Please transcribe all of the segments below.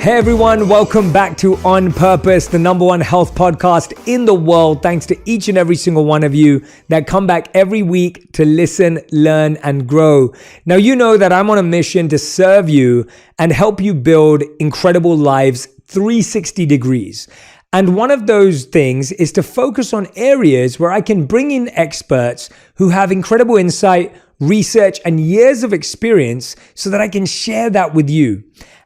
Hey everyone, welcome back to On Purpose, the #1 health podcast in the world. Thanks to each and every single one of you that come back every week to listen, learn, and grow. Now, you know that I'm on a mission to serve you and help you build incredible lives 360 degrees. And one of those things is to focus on areas where I can bring in experts who have incredible insight, research, and years of experience so that I can share that with you.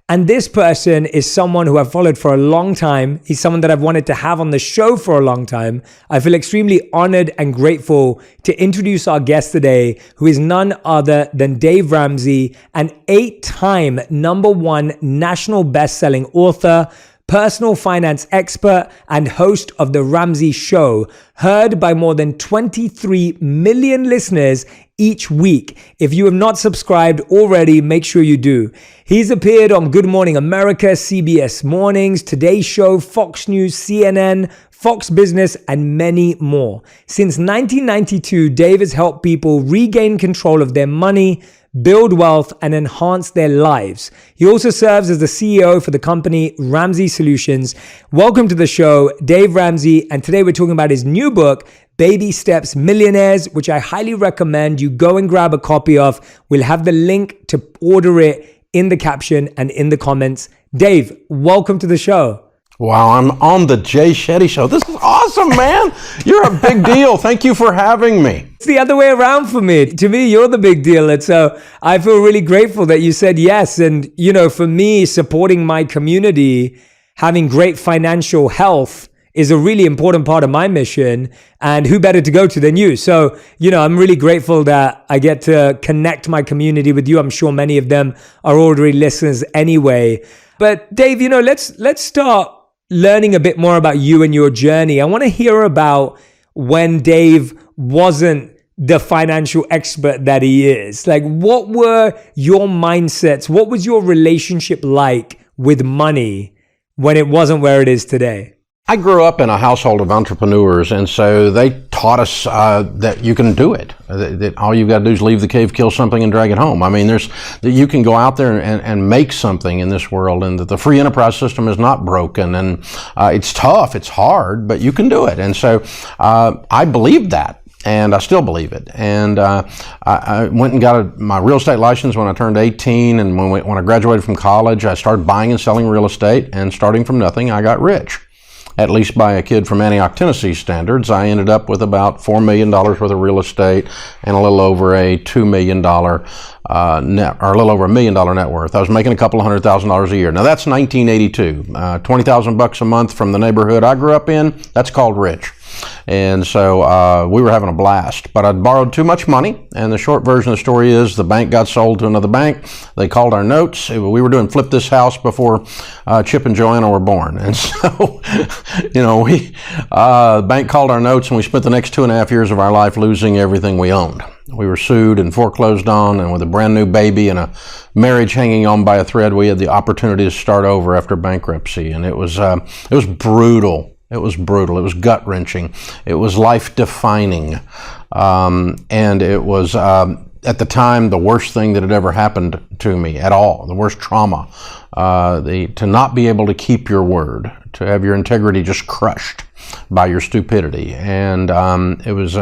And this person is someone who I've followed for a long time. He's someone that I've wanted to have on the show for a long time. I feel extremely honored and grateful to introduce our guest today, who is none other than Dave Ramsey, an 8-time #1 national best-selling author, personal finance expert, and host of The Ramsey Show, heard by more than 23 million listeners each week. If you have not subscribed already, make sure you do. He's appeared on Good Morning America, CBS Mornings, Today Show, Fox News, CNN, Fox Business, and many more. Since 1992, Dave has helped people regain control of their money, build wealth, and enhance their lives. He also serves as the CEO for the company Ramsey Solutions. Welcome to the show, Dave Ramsey. And today we're talking about his new book, Baby Steps Millionaires, which I highly recommend you go and grab a copy of. We'll have the link to order it in the caption and in the comments. Dave, welcome to the show. Wow, I'm on the Jay Shetty Show. This is awesome, man. You're a big deal. Thank you for having me. It's the other way around for me. To me, you're the big deal. And so I feel really grateful that you said yes. And, you know, for me, supporting my community, having great financial health is a really important part of my mission. And who better to go to than you? So, you know, I'm really grateful that I get to connect my community with you. I'm sure many of them are already listeners anyway. But Dave, you know, let's start learning a bit more about you and your journey. I want to hear about when Dave wasn't the financial expert that he is. Like, what were your mindsets? What was your relationship like with money when it wasn't where it is today? I grew up in a household of entrepreneurs, and so they taught us that you can do it. That all you've got to do is leave the cave, kill something, and drag it home. I mean, that you can go out there and make something in this world, and that the free enterprise system is not broken, and it's tough, it's hard, but you can do it. And so I believed that, and I still believe it. And I went and got my real estate license when I turned 18, and when I graduated from college, I started buying and selling real estate, and starting from nothing, I got rich. At least by a kid from Antioch, Tennessee standards. I ended up with about $4 million worth of real estate and a little over a $2 million net, or a little over $1 million net worth. I was making a couple of $100,000 a year. Now that's 1982. $20,000 a month from the neighborhood I grew up in. That's called rich. And so we were having a blast, but I'd borrowed too much money. And the short version of the story is the bank got sold to another bank. They called our notes. We were doing Flip This House before Chip and Joanna were born. And so, you know, the bank called our notes, and we spent the next 2.5 years of our life losing everything we owned. We were sued and foreclosed on, and with a brand new baby and a marriage hanging on by a thread, we had the opportunity to start over after bankruptcy. And it was brutal. It was brutal. It was gut-wrenching. It was life-defining. And it was, at the time, the worst thing that had ever happened to me at all, the worst trauma. To not be able to keep your word, to have your integrity just crushed by your stupidity. And it was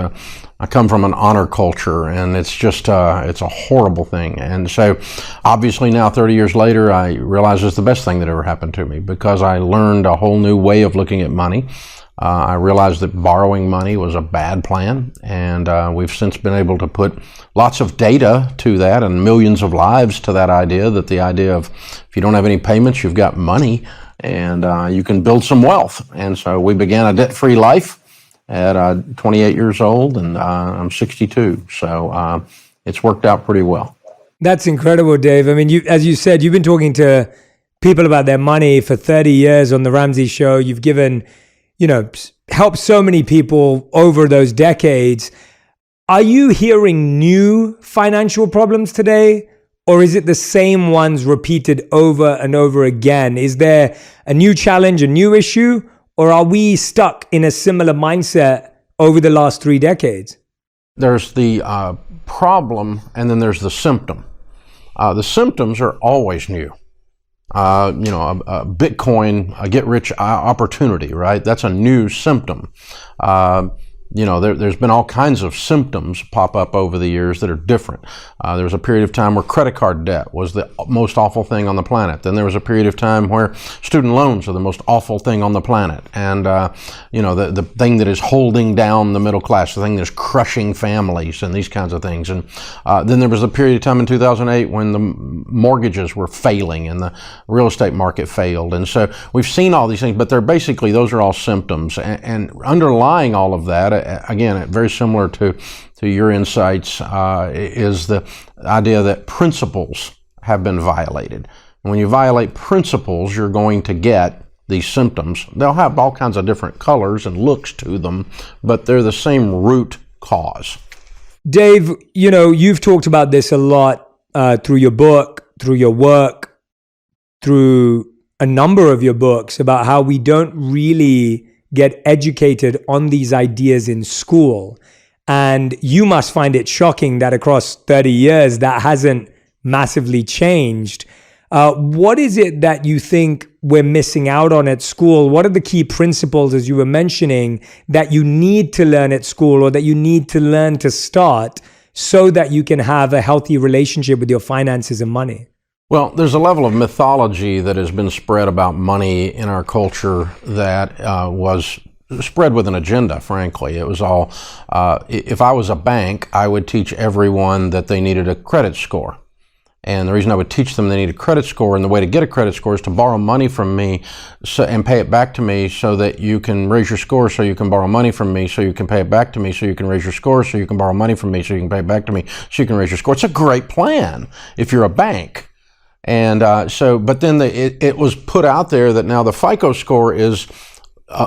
I come from an honor culture, and it's just, it's a horrible thing. And so obviously now 30 years later, I realize it's the best thing that ever happened to me, because I learned a whole new way of looking at money. I realized that borrowing money was a bad plan, and we've since been able to put lots of data to that and millions of lives to that idea, that the idea of if you don't have any payments, you've got money, and you can build some wealth. And so we began a debt-free life at 28 years old, and I'm 62. So it's worked out pretty well. That's incredible, Dave. I mean, as you said, you've been talking to people about their money for 30 years on The Ramsey Show. You've given, you know, helped so many people over those decades. Are you hearing new financial problems today, or is it the same ones repeated over and over again? Is there a new challenge, a new issue, or are we stuck in a similar mindset over the last 3 decades? There's the problem, and then there's the symptom. The symptoms are always new. a Bitcoin, a get-rich opportunity, right? That's a new symptom. There's been all kinds of symptoms pop up over the years that are different. There was a period of time where credit card debt was the most awful thing on the planet. Then there was a period of time where student loans are the most awful thing on the planet. And, the thing that is holding down the middle class, the thing that is crushing families and these kinds of things. And then there was a period of time in 2008 when the mortgages were failing and the real estate market failed. And so we've seen all these things, but those are all symptoms. And underlying all of that, again, very similar to your insights, is the idea that principles have been violated. And when you violate principles, you're going to get these symptoms. They'll have all kinds of different colors and looks to them, but they're the same root cause. Dave, you've talked about this a lot through your book, through your work, through a number of your books, about how we don't really get educated on these ideas in school. And you must find it shocking that across 30 years, that hasn't massively changed. What is it that you think we're missing out on at school? What are the key principles, as you were mentioning, that you need to learn at school, or that you need to learn to start, so that you can have a healthy relationship with your finances and money? Well, there's a level of mythology that has been spread about money in our culture that was spread with an agenda, frankly. It was all, if I was a bank, I would teach everyone that they needed a credit score. And the reason I would teach them they need a credit score, and the way to get a credit score, is to borrow money from me and pay it back to me, so that you can raise your score, so you can borrow money from me, so you can pay it back to me, so you can raise your score, so you can borrow money from me, so you can pay it back to me, so you can raise your score. It's a great plan if you're a bank. And but then it was put out there that now the FICO score is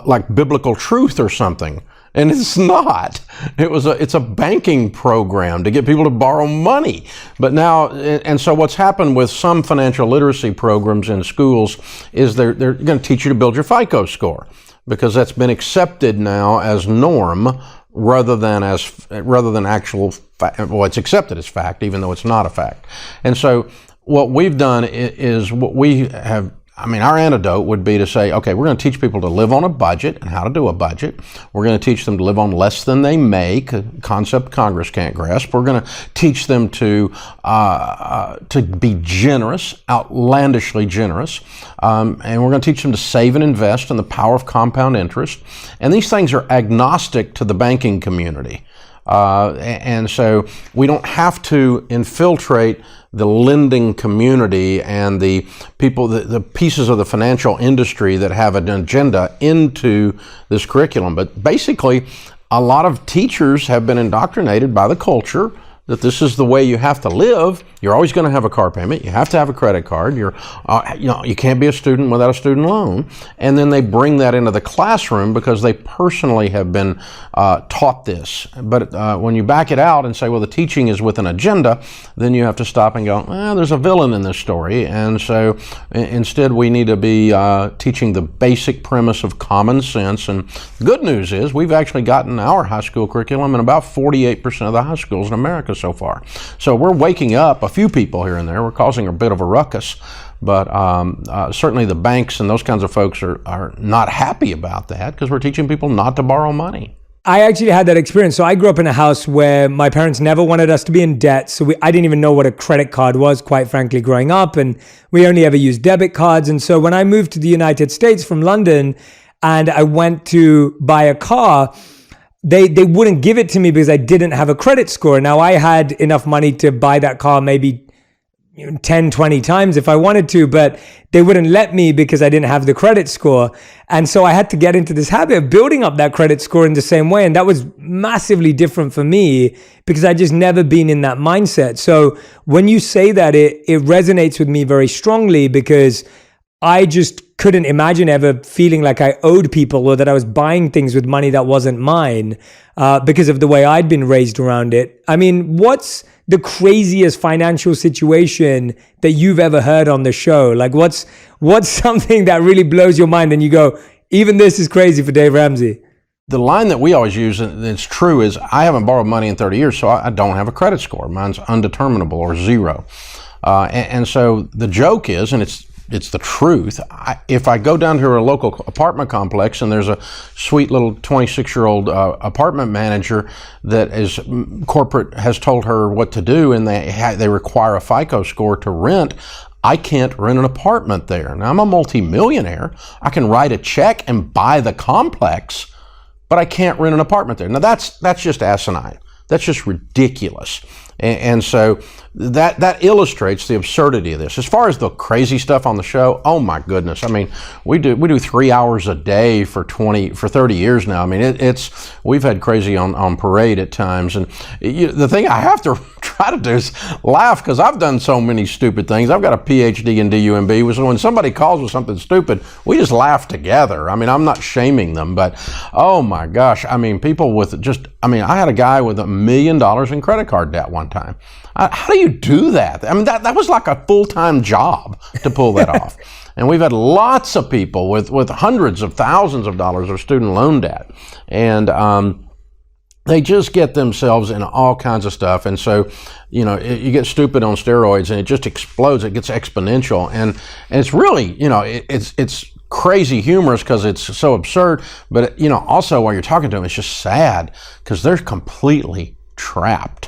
like biblical truth or something, and it's not. It's a banking program to get people to borrow money. But now, and so what's happened with some financial literacy programs in schools is they're going to teach you to build your FICO score, because that's been accepted now as norm rather than actual fact. Well, it's accepted as fact, even though it's not a fact. And so what we've done is what we have. Our antidote would be to say, okay, we're going to teach people to live on a budget and how to do a budget. We're going to teach them to live on less than they make, a concept Congress can't grasp. We're going to teach them to be generous, outlandishly generous. And we're going to teach them to save and invest in the power of compound interest. And these things are agnostic to the banking community. And so we don't have to infiltrate the lending community and the people, the pieces of the financial industry that have an agenda into this curriculum. But basically, a lot of teachers have been indoctrinated by the culture that this is the way you have to live. You're always going to have a car payment. You have to have a credit card. You can't be a student without a student loan. And then they bring that into the classroom because they personally have been taught this. But when you back it out and say, well, the teaching is with an agenda, then you have to stop and go, well, there's a villain in this story. And so instead, we need to be teaching the basic premise of common sense. And the good news is we've actually gotten our high school curriculum in about 48% of the high schools in America so far. So we're waking up a few people here and there. We're causing a bit of a ruckus, but certainly the banks and those kinds of folks are not happy about that, because we're teaching people not to borrow money. I actually had that experience. So I grew up in a house where my parents never wanted us to be in debt. So I didn't even know what a credit card was, quite frankly, growing up. And we only ever used debit cards. And so when I moved to the United States from London and I went to buy a car, they wouldn't give it to me because I didn't have a credit score. Now, I had enough money to buy that car maybe 10, 20 times if I wanted to, but they wouldn't let me because I didn't have the credit score. And so I had to get into this habit of building up that credit score in the same way. And that was massively different for me because I just never been in that mindset. So when you say that, it resonates with me very strongly, because I just couldn't imagine ever feeling like I owed people or that I was buying things with money that wasn't mine because of the way I'd been raised around it. I mean, what's the craziest financial situation that you've ever heard on the show? Like, what's something that really blows your mind and you go, even this is crazy for Dave Ramsey? The line that we always use, and it's true, is I haven't borrowed money in 30 years, so I don't have a credit score. Mine's undeterminable or zero. And so the joke is, and it's it's the truth. If I go down to a local apartment complex and there's a sweet little 26-year-old apartment manager that is corporate has told her what to do, and they require a FICO score to rent, I can't rent an apartment there. Now, I'm a multimillionaire. I can write a check and buy the complex, but I can't rent an apartment there. Now, that's just asinine. That's just ridiculous. And so that illustrates the absurdity of this. As far as the crazy stuff on the show, oh my goodness. I mean, we do 3 hours a day for 30 years now. I mean, we've had crazy on parade at times. And the thing I have to try to do is laugh, because I've done so many stupid things. I've got a PhD in DUMB. So when somebody calls with something stupid, we just laugh together. I mean, I'm not shaming them, but oh my gosh. I mean, people with I had a guy with $1 million in credit card debt one time. How do you do that? I mean, that was like a full-time job to pull that off. And we've had lots of people with hundreds of thousands of dollars of student loan debt. And they just get themselves in all kinds of stuff. And so, you get stupid on steroids and it just explodes. It gets exponential. And it's really, it's crazy humorous because it's so absurd. But, also while you're talking to them, it's just sad because they're completely trapped.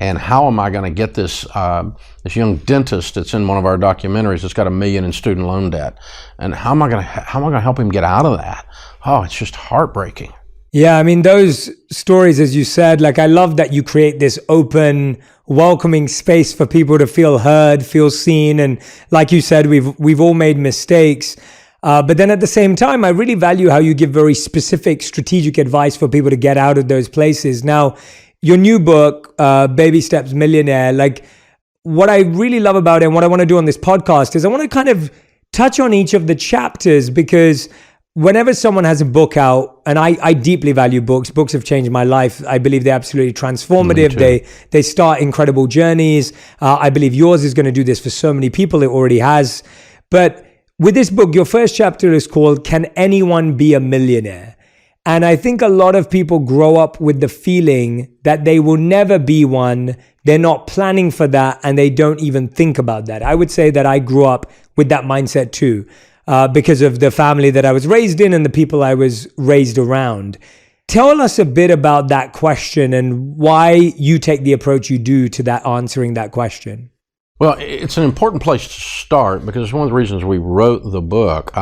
And how am I going to get this young dentist that's in one of our documentaries that's got $1 million in student loan debt? And how am I going to help him get out of that? Oh, it's just heartbreaking. Yeah, I mean, those stories, as you said, I love that you create this open, welcoming space for people to feel heard, feel seen. And like you said, we've all made mistakes. But then at the same time, I really value how you give very specific strategic advice for people to get out of those places. Now, your new book, Baby Steps Millionaire, what I really love about it and what I want to do on this podcast is I want to kind of touch on each of the chapters, because whenever someone has a book out, and I deeply value books have changed my life. I believe they're absolutely transformative. They start incredible journeys. I believe yours is going to do this for so many people. It already has. But with this book, your first chapter is called Can Anyone Be a Millionaire? And I think a lot of people grow up with the feeling that they will never be one. They're not planning for that, and they don't even think about that. I would say that I grew up with that mindset too, because of the family that I was raised in and the people I was raised around. Tell us a bit about that question and why you take the approach you do to that, answering that question. Well, it's an important place to start because it's one of the reasons we wrote the book.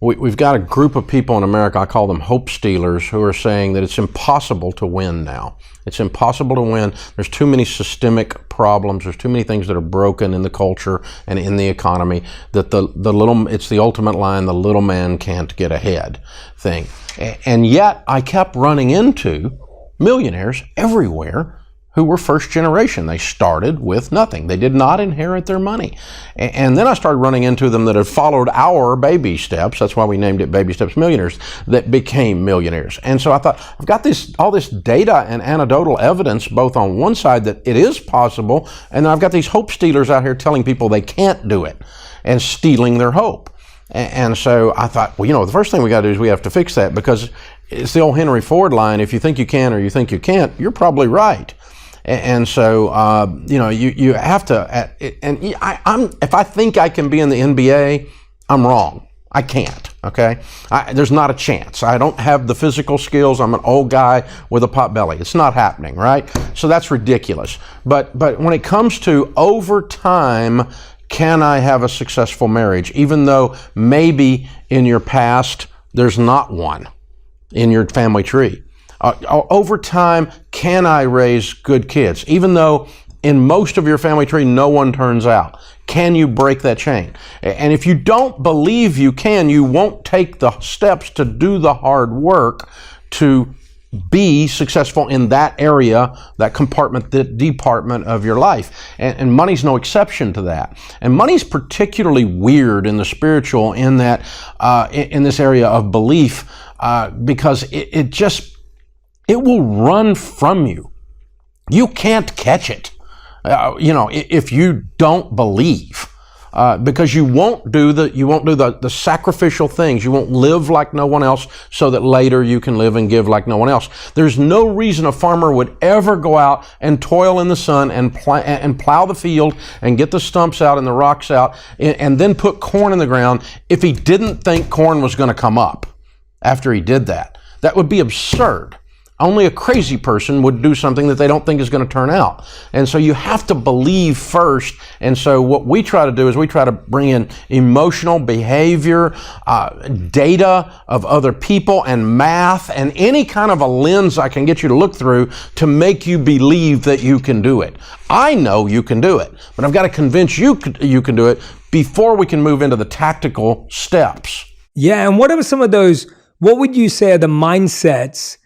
We've got a group of people in America, I call them hope stealers, who are saying that it's impossible to win now. It's impossible to win. There's too many systemic problems. There's too many things that are broken in the culture and in the economy that it's the ultimate line, the little man can't get ahead thing. And yet I kept running into millionaires everywhere who were first generation. They started with nothing. They did not inherit their money. And then I started running into them that had followed our baby steps. That's why we named it Baby Steps Millionaires, that became millionaires. And so I thought, I've got all this data and anecdotal evidence, both on one side that it is possible, and then I've got these hope stealers out here telling people they can't do it and stealing their hope. And so I thought, well, the first thing we got to do is we have to fix that, because it's the old Henry Ford line, if you think you can or you think you can't, you're probably right. And so, you have to, if I think I can be in the NBA, I'm wrong. I can't, okay? There's not a chance. I don't have the physical skills. I'm an old guy with a pot belly. It's not happening, right? So that's ridiculous. But when it comes to over time, can I have a successful marriage? Even though maybe in your past, there's not one in your family tree. Over time, can I raise good kids? Even though in most of your family tree, no one turns out. Can you break that chain? And if you don't believe you can, you won't take the steps to do the hard work to be successful in that area, that compartment, that department of your life. And money's no exception to that. And money's particularly weird in the spiritual, in that, in this area of belief, because it will run from you. You can't catch it. If you don't believe. because you won't do the sacrificial things. You won't live like no one else so that later you can live and give like no one else. There's no reason a farmer would ever go out and toil in the sun and plow the field and get the stumps out and the rocks out and then put corn in the ground if he didn't think corn was going to come up after he did that. That would be absurd. Only a crazy person would do something that they don't think is going to turn out. And so you have to believe first. And so what we try to do is we try to bring in emotional behavior, data of other people, and math, and any kind of a lens I can get you to look through to make you believe that you can do it. I know you can do it, but I've got to convince you you can do it before we can move into the tactical steps. Yeah, and what are some of those, what would you say are the mindsets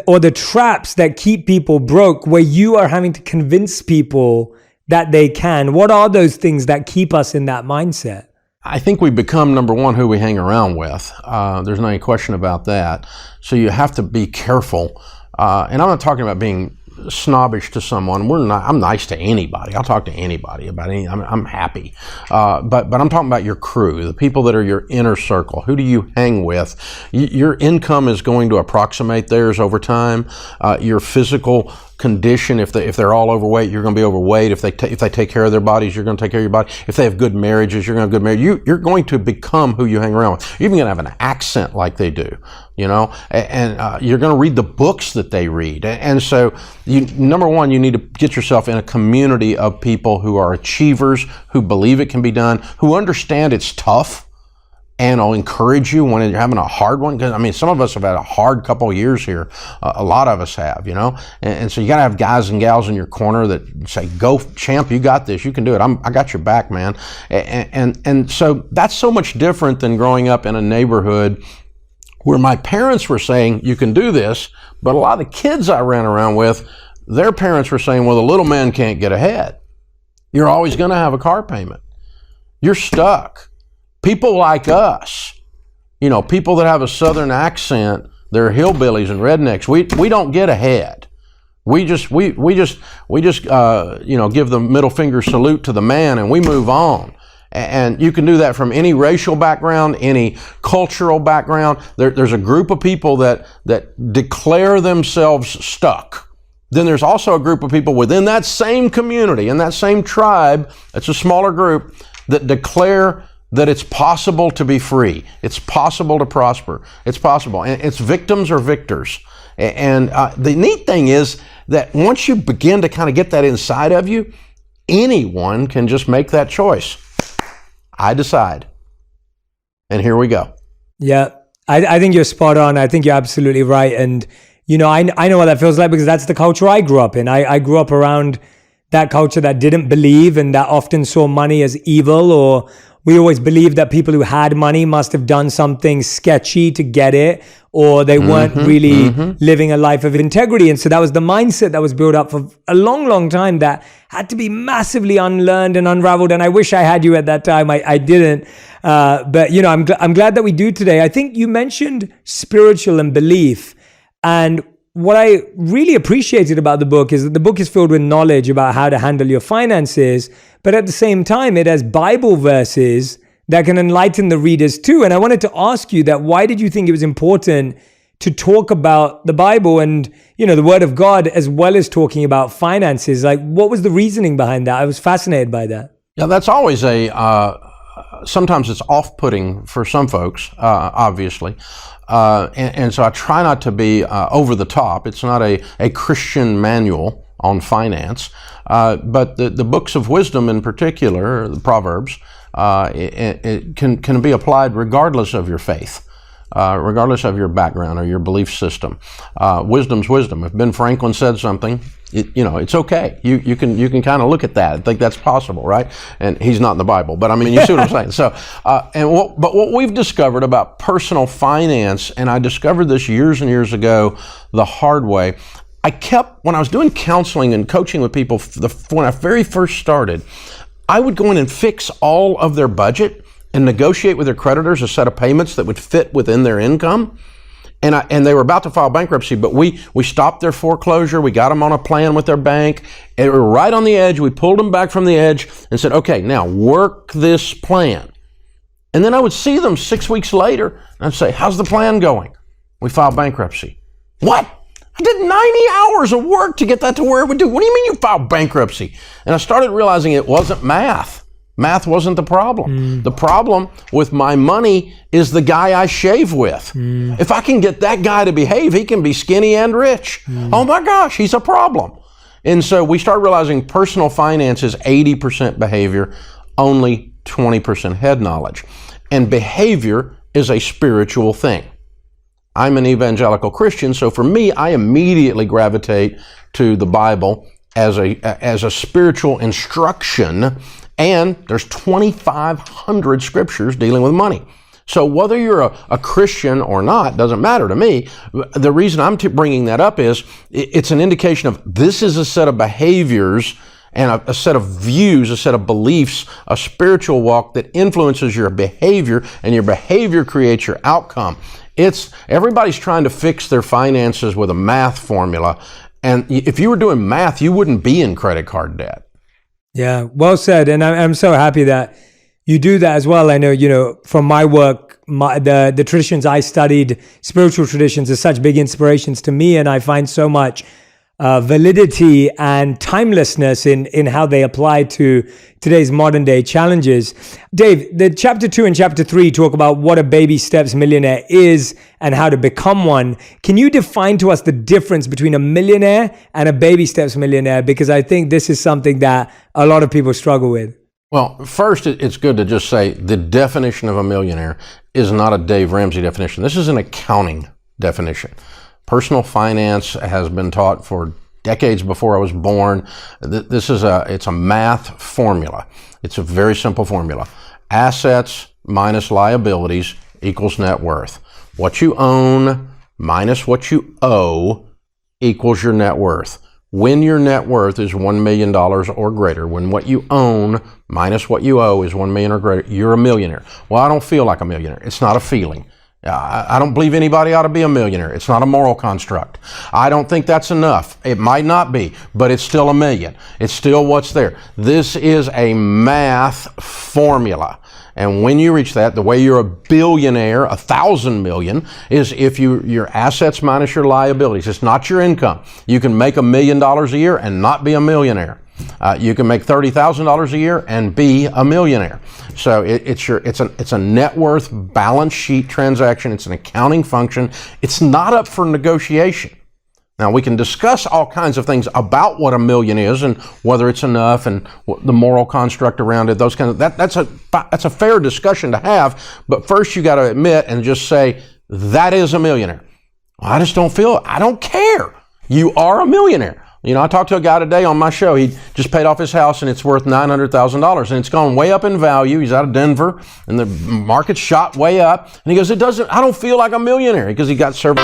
or the traps that keep people broke where you are having to convince people that they can? What are those things that keep us in that mindset? I think we become, number one, who we hang around with. There's not any question about that. So you have to be careful. And I'm not talking about being snobbish to someone. I'm nice to anybody. I'll talk to anybody about anything. I'm happy. But I'm talking about your crew, the people that are your inner circle. Who do you hang with? Your income is going to approximate theirs over time. Your physical condition, if they're all overweight, you're going to be overweight. If they take care of their bodies, you're going to take care of your body. If they have good marriages, you're going to have good marriage. You're going to become who you hang around with. You're even going to have an accent like they do, you know, and you're going to read the books that they read. And so, number one, you need to get yourself in a community of people who are achievers, who believe it can be done, who understand it's tough, and I'll encourage you when you're having a hard one. Because, I mean, some of us have had a hard couple of years here. A lot of us have, you know. And so you got to have guys and gals in your corner that say, go, champ, you got this. You can do it. I got your back, man. And so that's so much different than growing up in a neighborhood where my parents were saying, you can do this. But a lot of the kids I ran around with, their parents were saying, well, the little man can't get ahead. You're always going to have a car payment. You're stuck. People like us, you know, people that have a southern accent, they're hillbillies and rednecks. We don't get ahead. We just you know, give the middle finger salute to the man and we move on. And you can do that from any racial background, any cultural background. There's a group of people that declare themselves stuck. Then there's also a group of people within that same community, in that same tribe, it's a smaller group, that declare that it's possible to be free. It's possible to prosper. It's possible. And it's victims or victors. And the neat thing is that once you begin to kind of get that inside of you, anyone can just make that choice. I decide. And here we go. Yeah, I think you're spot on. I think you're absolutely right. And, you know, I know what that feels like because that's the culture I grew up in. I grew up around that culture that didn't believe and that often saw money as evil, or we always believed that people who had money must have done something sketchy to get it, or they weren't really living a life of integrity. And so that was the mindset that was built up for a long, long time that had to be massively unlearned and unraveled. And I wish I had you at that time. I didn't. But, you know, I'm glad that we do today. I think you mentioned spiritual and belief. And what I really appreciated about the book is that the book is filled with knowledge about how to handle your finances, but at the same time, it has Bible verses that can enlighten the readers too. And I wanted to ask you that, why did you think it was important to talk about the Bible and, you know, the Word of God, as well as talking about finances? Like, what was the reasoning behind that? I was fascinated by that. Yeah, that's always sometimes it's off-putting for some folks, obviously. And so I try not to be over the top. It's not a Christian manual on finance, but the books of wisdom in particular, the Proverbs, it can be applied regardless of your faith, regardless of your background or your belief system. Wisdom's wisdom. If Ben Franklin said something, it's okay. You can kind of look at that and think that's possible, right? And he's not in the Bible, but I mean, you see what I'm saying. So, but what we've discovered about personal finance, and I discovered this years and years ago the hard way. When I was doing counseling and coaching with people, when I very first started, I would go in and fix all of their budget and negotiate with their creditors a set of payments that would fit within their income. And they were about to file bankruptcy, but we stopped their foreclosure. We got them on a plan with their bank. And we were right on the edge. We pulled them back from the edge and said, okay, now work this plan. And then I would see them 6 weeks later, and I'd say, how's the plan going? We filed bankruptcy. What? I did 90 hours of work to get that to where it would do. What do you mean you filed bankruptcy? And I started realizing it wasn't math. Math wasn't the problem. The problem with my money is the guy I shave with. If I can get that guy to behave, he can be skinny and rich. Oh my gosh, he's a problem. And so we start realizing personal finance is 80% behavior, only 20% head knowledge. And behavior is a spiritual thing. I'm an evangelical Christian, so for me, I immediately gravitate to the Bible as a spiritual instruction. And there's 2,500 scriptures dealing with money. So whether you're a Christian or not doesn't matter to me. The reason I'm bringing that up is it's an indication of this is a set of behaviors and a set of views, a set of beliefs, a spiritual walk that influences your behavior, and your behavior creates your outcome. Everybody's trying to fix their finances with a math formula. And if you were doing math, you wouldn't be in credit card debt. Yeah, well said. And I'm so happy that you do that as well. I know, from my work, the traditions I studied, spiritual traditions, are such big inspirations to me. And I find so much validity and timelessness in how they apply to today's modern day challenges. Dave, the chapter 2 and chapter 3 talk about what a baby steps millionaire is and how to become one. Can you define to us the difference between a millionaire and a baby steps millionaire? Because I think this is something that a lot of people struggle with. Well, first, it's good to just say the definition of a millionaire is not a Dave Ramsey definition. This is an accounting definition. Personal finance has been taught for decades before I was born. It's a math formula. It's a very simple formula. Assets minus liabilities equals net worth. What you own minus what you owe equals your net worth. When your net worth is $1 million or greater, when what you own minus what you owe is $1 million or greater, you're a millionaire. Well, I don't feel like a millionaire. It's not a feeling. I don't believe anybody ought to be a millionaire. It's not a moral construct. I don't think that's enough. It might not be, but it's still a million. It's still what's there. This is a math formula. And when you reach that, the way you're a billionaire, 1,000 million, is if your assets minus your liabilities. It's not your income. You can make $1 million a year and not be a millionaire. You can make $30,000 a year and be a millionaire. So it's a net worth balance sheet transaction. It's an accounting function. It's not up for negotiation. Now, we can discuss all kinds of things about what a million is and whether it's enough and the moral construct around it. Those kinds of that's a fair discussion to have. But first, you got to admit and just say that is a millionaire. Well, I don't care. You are a millionaire. I talked to a guy today on my show. He just paid off his house and it's worth $900,000 and it's gone way up in value. He's out of Denver and the market's shot way up. And he goes, I don't feel like a millionaire because he got served.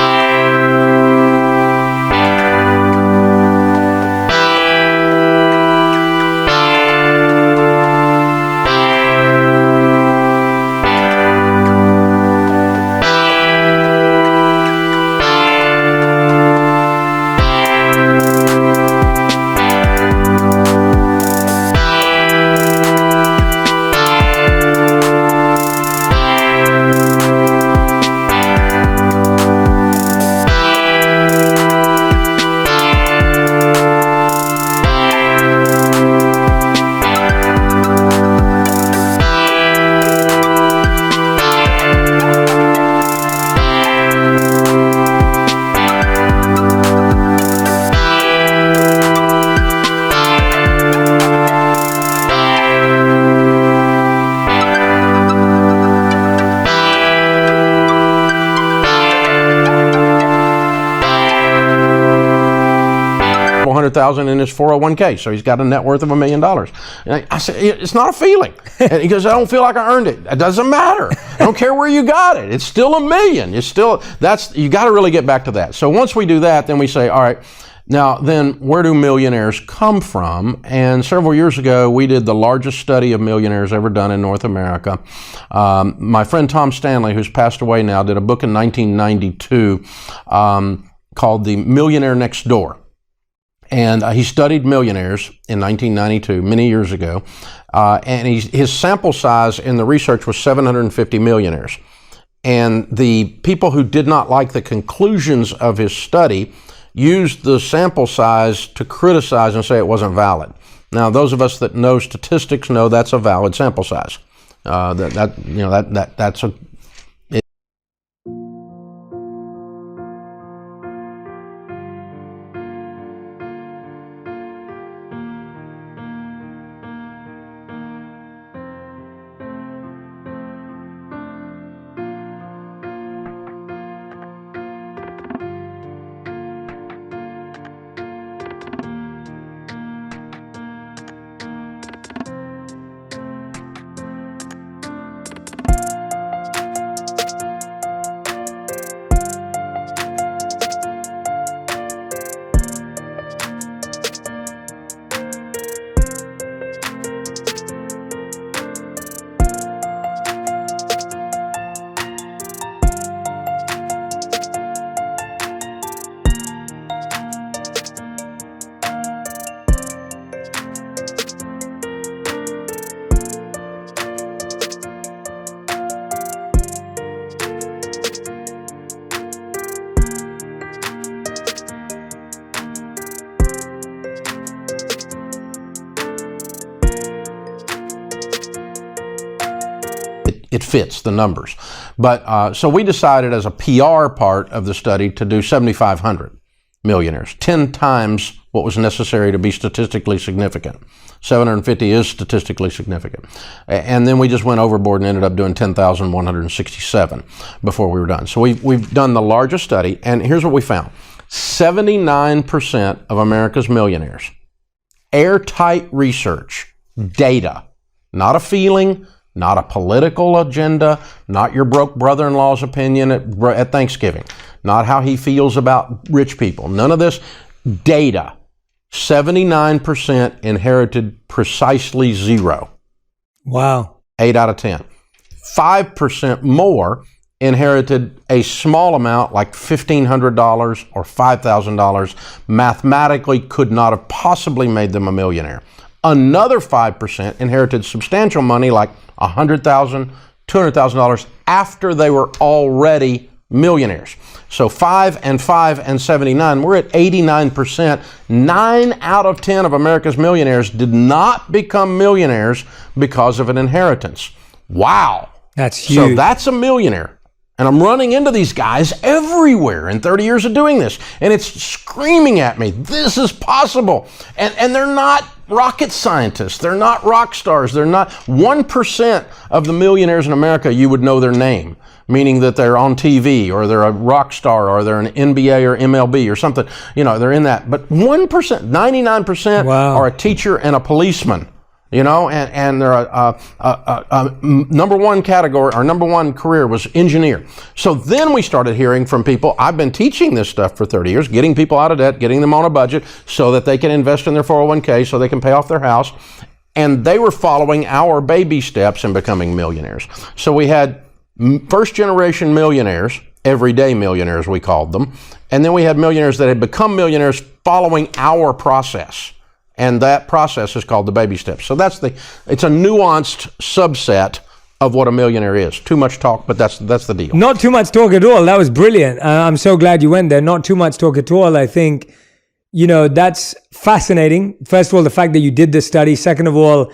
$100,000 in his 401k, so he's got a net worth of $1 million. And I said, it's not a feeling. And he goes, I don't feel like I earned it. It doesn't matter. I don't care where you got it. It's still $1 million. You got to really get back to that. So once we do that, then we say, all right, Now, then, where do millionaires come from? And several years ago, we did the largest study of millionaires ever done in North America. My friend Tom Stanley, who's passed away now, did a book in 1992 called The Millionaire Next Door. And he studied millionaires in 1992, many years ago. And his sample size in the research was 750 millionaires. And the people who did not like the conclusions of his study used the sample size to criticize and say it wasn't valid. Now, those of us that know statistics know that's a valid sample size. That's a it fits the numbers. But so we decided as a PR part of the study to do 7,500 millionaires, 10 times what was necessary to be statistically significant. 750 is statistically significant. And then we just went overboard and ended up doing 10,167 before we were done. So we've done the largest study, and here's what we found. 79% of America's millionaires, airtight research, data, not a feeling, not a political agenda, not your broke brother-in-law's opinion at Thanksgiving, not how he feels about rich people. None of this. Data. 79% inherited precisely 0. Wow. 8 out of 10. 5% more inherited a small amount like $1,500 or $5,000. Mathematically could not have possibly made them a millionaire. Another 5% inherited substantial money like $100,000, $200,000 after they were already millionaires. So 5 and 5 and 79, we're at 89%. 9 out of 10 of America's millionaires did not become millionaires because of an inheritance. Wow. That's huge. So that's a millionaire. And I'm running into these guys everywhere in 30 years of doing this. And it's screaming at me, this is possible. And they're not rocket scientists. They're not rock stars. They're not 1% of the millionaires in America, you would know their name, meaning that they're on TV or they're a rock star or they're an NBA or MLB or something. You know, they're in that. But 1%, 99% are a teacher and a policeman. You know, and they're a number one category, our number one career was engineer. So then we started hearing from people. I've been teaching this stuff for 30 years, getting people out of debt, getting them on a budget so that they can invest in their 401k, so they can pay off their house. And they were following our baby steps in becoming millionaires. So we had first generation millionaires, everyday millionaires we called them. And then we had millionaires that had become millionaires following our process. And that process is called the baby steps. So it's a nuanced subset of what a millionaire is. Too much talk, but that's the deal. Not too much talk at all. That was brilliant. I'm so glad you went there. Not too much talk at all. I think, you know, that's fascinating. First of all, the fact that you did this study. Second of all,